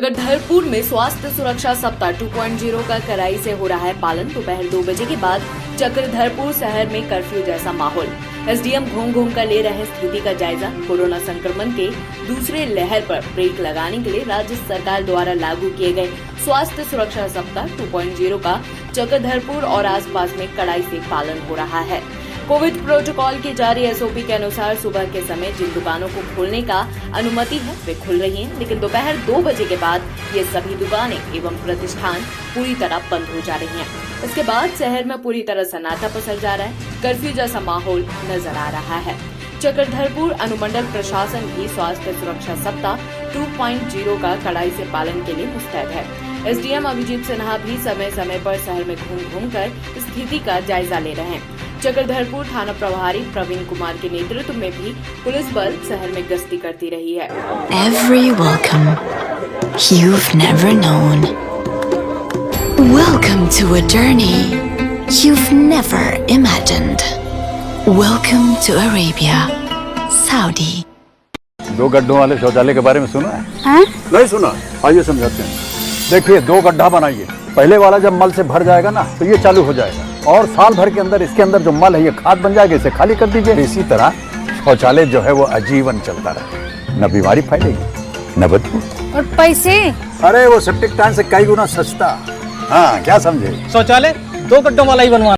चक्रधरपुर में स्वास्थ्य सुरक्षा सप्ताह 2.0 का कड़ाई से हो रहा है पालन। दोपहर 2 बजे के बाद चक्रधरपुर शहर में कर्फ्यू जैसा माहौल। एसडीएम घूम कर ले रहे स्थिति का जायजा। कोरोना संक्रमण के दूसरे लहर पर ब्रेक लगाने के लिए राज्य सरकार द्वारा लागू किए गए स्वास्थ्य सुरक्षा सप्ताह 2.0 का चक्रधरपुर और आसपास में कड़ाई से पालन हो रहा है। कोविड प्रोटोकॉल के जारी एसओपी के अनुसार सुबह के समय जिन दुकानों को खोलने का अनुमति है वे खुल रही हैं, लेकिन दोपहर 2 बजे के बाद ये सभी दुकानें एवं प्रतिष्ठान पूरी तरह बंद हो जा रही हैं। इसके बाद शहर में पूरी तरह सन्नाटा पसर जा रहा है। कर्फ्यू जैसा माहौल नजर आ रहा है। चक्रधरपुर अनुमंडल प्रशासन भी स्वास्थ्य सुरक्षा सप्ताह 2.0 का कड़ाई से पालन के लिए मुस्तैद है। एसडीएम अभिजीत सिन्हा भी समय समय पर शहर में घूम कर स्थिति का जायजा ले रहे हैं। चक्रधरपुर थाना प्रभारी प्रवीण कुमार के नेतृत्व में भी पुलिस बल शहर में गश्ती करती रही है। Every welcome you've never known. Welcome to a journey you've never imagined. Welcome to Arabia, Saudi. 2 गड्ढों वाले शौचालय के बारे में सुना है? हाँ? नहीं सुना। आइए समझाते हैं। देखिए 2 गड्ढा बनाइए। पहले वाला जब मल से भर जाएगा ना तो ये चालू हो जाएगा और साल भर के अंदर इसके अंदर जो मल है ये खाद बन जाएगा, इसे खाली कर दीजिए। इसी तरह शौचालय जो है वो आजीवन चलता रहे, न बीमारी फैलेगी न बदबू। और पैसे? अरे वो सेप्टिक टैंक से कई गुना सस्ता। हाँ क्या समझे? शौचालय 2 गड्ढों वाला ही बनवा